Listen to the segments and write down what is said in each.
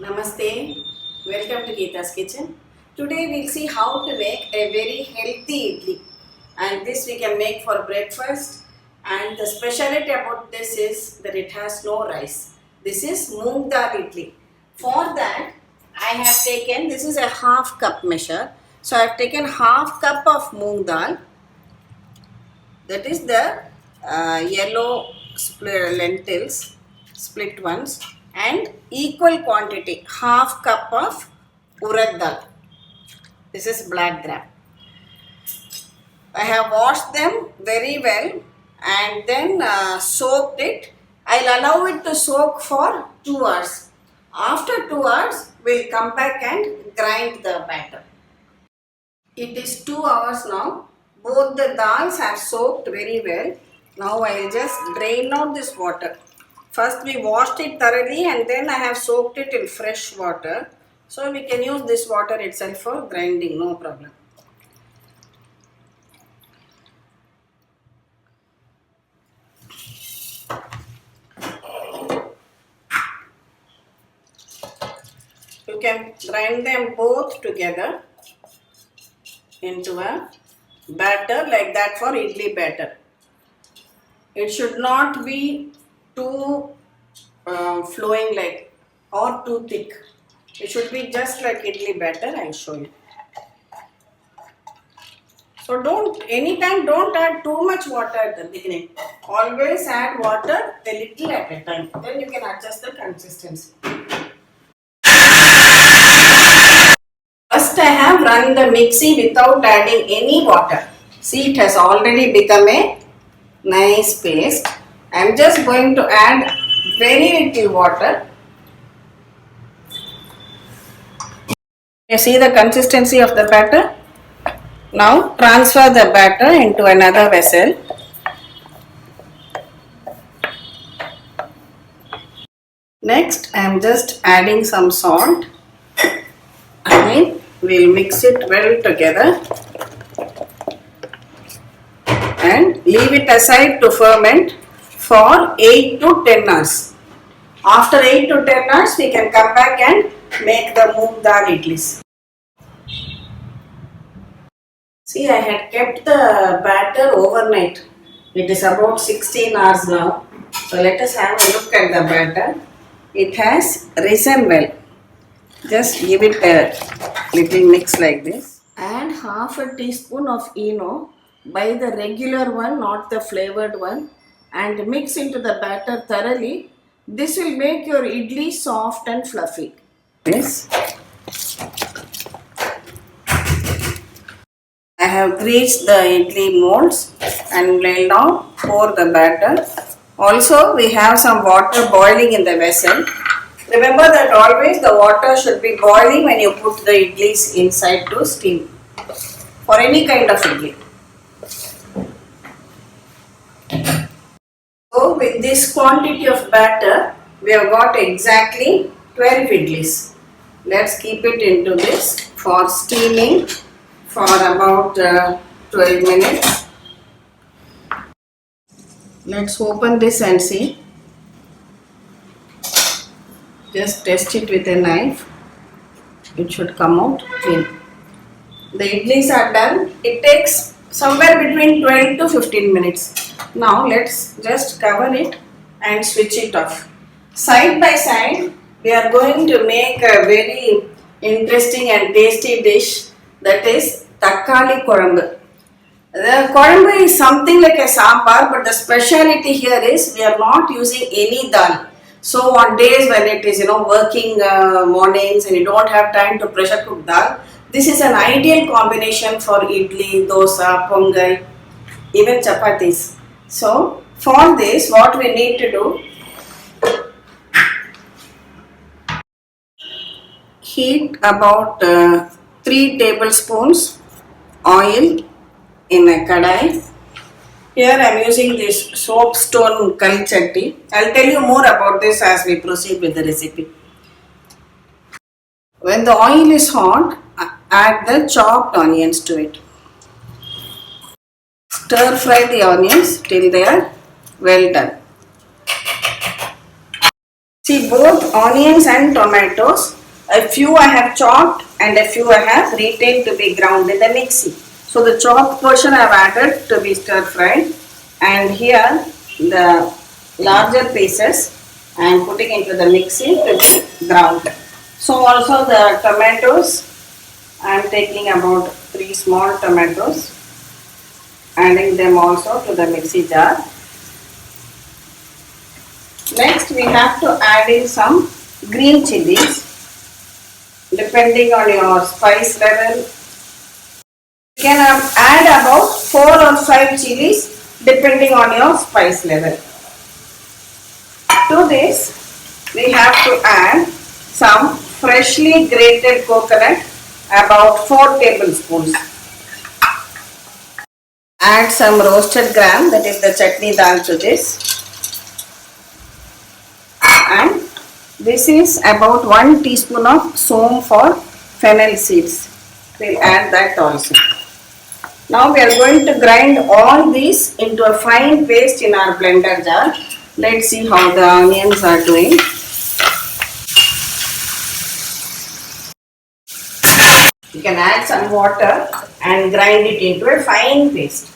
Namaste, welcome to Geeta's Kitchen. Today we'll see how to make a very healthy idli, and this we can make for breakfast, and the specialty about this is that it has no rice. This is Moong Dal Idli. For that I have taken, this is a half cup measure, so I have taken half cup of Moong Dal, that is the yellow lentils, split ones, and equal quantity half cup of Urad dal. This is black gram. I have washed them very well and then soaked it. I'll allow it to soak for 2 hours. After 2 hours, we'll come back and grind the batter. It is 2 hours now. Both the dals have soaked very well. Now I will just drain out this water. First we washed it thoroughly and then I have soaked it in fresh water. So we can use this water itself for grinding, no problem. You can grind them both together into a batter like that for idli batter. It should not be too flowing like or too thick. It should be just like idli batter. I'll show you. So don't add too much water at the beginning. Always add water a little at a time. Then you can adjust the consistency. First I have run the mixie without adding any water. See, it has already become a nice paste. I am just going to add very little water. You see the consistency of the batter? Now transfer the batter into another vessel. Next I am just adding some salt. Again we'll mix it well together and leave it aside to ferment for 8 to 10 hours. After 8 to 10 hours, we can come back and make the Moong Dal Idlis. See, I had kept the batter overnight. It is about 16 hours now. So let us have a look at the batter. It has risen well. Just give it a little mix like this. Add half a teaspoon of ENO. Buy the regular one, not the flavored one, and mix into the batter thoroughly. This will make your idli soft and fluffy. This. I have greased the idli molds and will now pour the batter. Also, we have some water boiling in the vessel. Remember that always the water should be boiling when you put the idlis inside to steam for any kind of idli. So with this quantity of batter, we have got exactly 12 idlis. Let's keep it into this for steaming for about 12 minutes. Let's open this and see. Just test it with a knife. It should come out clean. The idlis are done. It takes somewhere between 12 to 15 minutes. Now let's just cover it and switch it off. Side by side, we are going to make a very interesting and tasty dish, that is Takkali Kuzhambu. The Kuzhambu is something like a sambar, but the speciality here is we are not using any dal. So on days when it is working mornings and you don't have time to pressure cook dal, this is an ideal combination for idli, dosa, pongal, even chapatis. So for this, what we need to do, heat about 3 tablespoons oil in a kadai. Here I am using this Soapstone kalchatti. I'll tell you more about this as we proceed with the recipe. When the oil is hot, add the chopped onions to it. Stir fry the onions till they are well done. See, see both onions and tomatoes. A few I have chopped and a few I have retained to be ground in the mixie. So the chopped portion I have added to be stir fried, and here the larger pieces I am putting into the mixie to be ground. So also the tomatoes, I am taking about 3 small tomatoes, adding them also to the mixie jar. Next we have to add in some green chillies. Depending on your spice level, you can add about 4 or 5 chilies depending on your spice level. To this we have to add some freshly grated coconut, about 4 tablespoons. Add some roasted gram, that is the chutney dal to this. And this is about 1 teaspoon of Somph or Fennel seeds. We will add that also. Now we are going to grind all these into a fine paste in our blender jar. Let's see how the onions are doing. You can add some water and grind it into a fine paste.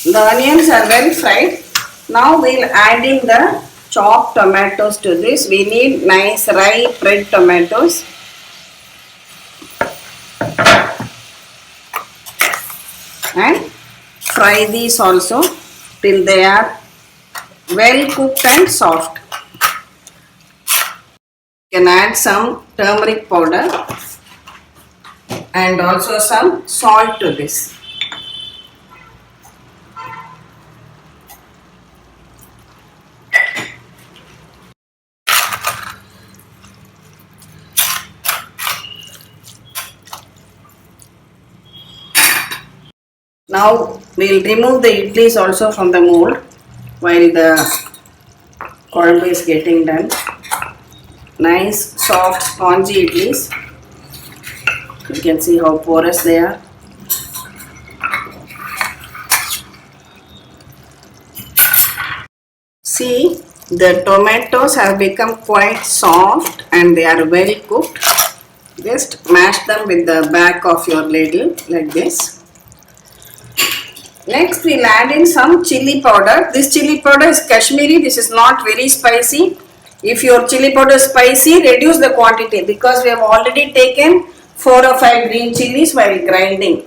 The onions are well fried. Now we will add in the chopped tomatoes to this. We need nice ripe red tomatoes. And fry these also till they are well cooked and soft. You can add some turmeric powder and also some salt to this. Now we will remove the idlis also from the mold while the Kuzhambu is getting done. Nice soft spongy idlis. You can see how porous they are. See, the tomatoes have become quite soft and they are well cooked. Just mash them with the back of your ladle like this. Next we will add in some chilli powder. This chilli powder is Kashmiri. This is not very spicy. If your chilli powder is spicy, reduce the quantity because we have already taken 4 or 5 green chillies while grinding.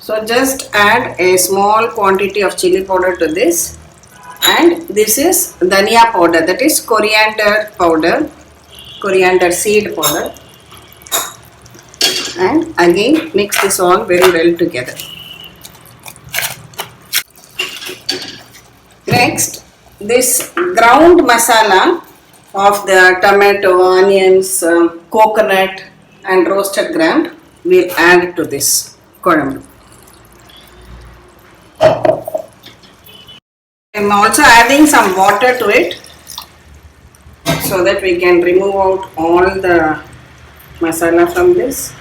So just add a small quantity of chilli powder to this. And this is Dania powder, that is coriander powder, coriander seed powder. And again mix this all very well together. Next, this ground masala of the tomato, onions, coconut and roasted gram, we will add to this Kuzhambu. I am also adding some water to it so that we can remove out all the masala from this.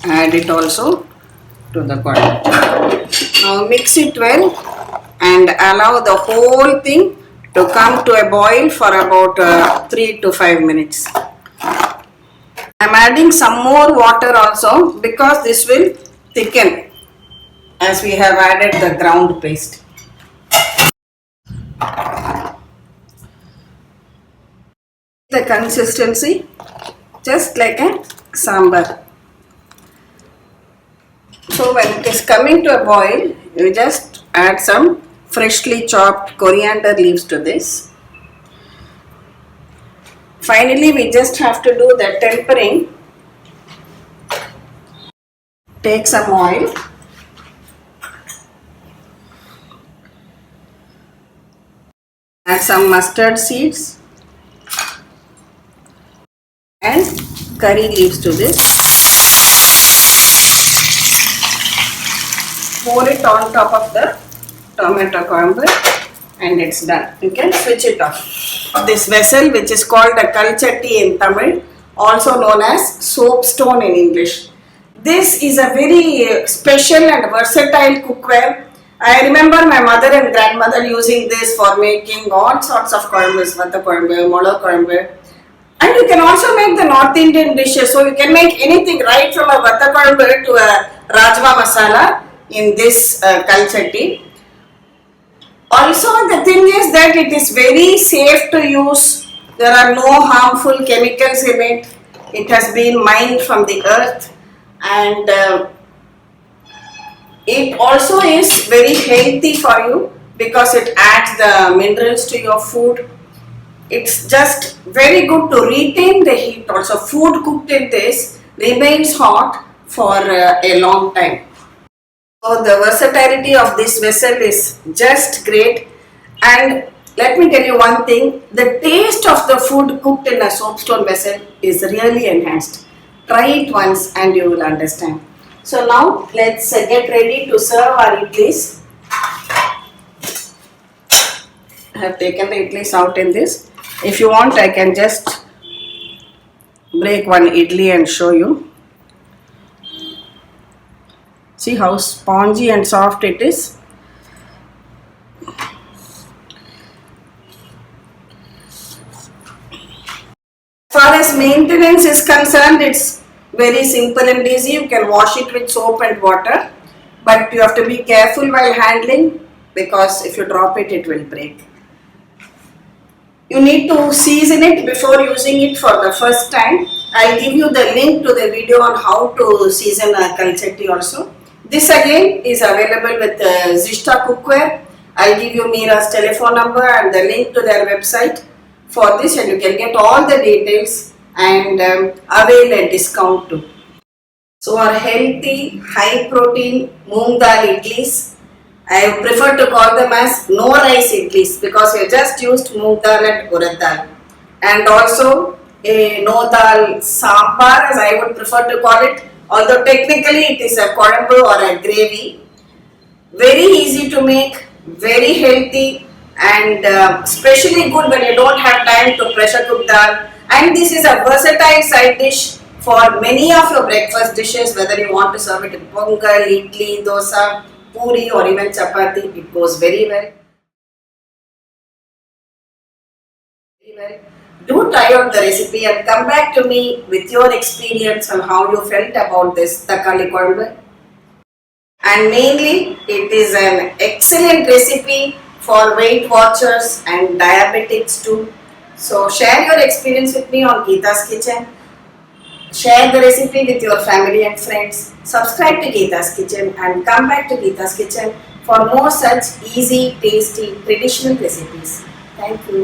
Add it also to the Kuzhambu. Now mix it well and allow the whole thing to come to a boil for about 3 to 5 minutes. I am adding some more water also because this will thicken as we have added the ground paste. The consistency just like a sambar. So when it is coming to a boil, you just add some freshly chopped coriander leaves to this. Finally, we just have to do the tempering. Take some oil. Add some mustard seeds and curry leaves to this. Pour it on top of the tomato Kuzhambu and it's done. You can switch it off. This vessel, which is called a kalchatti in Tamil, also known as soapstone in English. This is a very special and versatile cookware I remember my mother and grandmother using this for making all sorts of korumbus, vata korumbu, mola korumbu. And you can also make the North Indian dishes. So you can make anything right from a vata korumbu to a rajma masala in this kalchatti. Also, the thing is that it is very safe to use. There are no harmful chemicals in it. It has been mined from the earth, and it also is very healthy for you because it adds the minerals to your food. It's just very good to retain the heat. Also, food cooked in this remains hot for a long time. So the versatility of this vessel is just great. And let me tell you one thing, the taste of the food cooked in a soapstone vessel is really enhanced. Try it once and you will understand. So now let's get ready to serve our idlis. I have taken the idlis out in this. If you want, I can just break one idli and show you. See how spongy and soft it is. As far as maintenance is concerned, it's very simple and easy. You can wash it with soap and water, but you have to be careful while handling because if you drop it, it will break. You need to season it before using it for the first time. I'll give you the link to the video on how to season a kalchatti also. This again is available with Zista cookware. I'll give you Meera's telephone number and the link to their website for this, and you can get all the details and avail a discount too. So our healthy, high protein Moong Dal Idlis, I prefer to call them as no rice idlis because we have just used Moong Dal and Urad Dal. And also a no Dal Sambar, as I would prefer to call it, although technically it is a Chilli or a gravy. Very easy to make, very healthy, and especially good when you don't have time to pressure cook dal. And this is a versatile side dish for many of your breakfast dishes, whether you want to serve it in pongal, idli, dosa, puri or even chapati. It goes very well. Do try out the recipe and come back to me with your experience on how you felt about this takali korumbu. And mainly, it is an excellent recipe for Weight Watchers and diabetics too. So share your experience with me on Geeta's Kitchen. Share the recipe with your family and friends. Subscribe to Geeta's Kitchen and come back to Geeta's Kitchen for more such easy, tasty, traditional recipes. Thank you.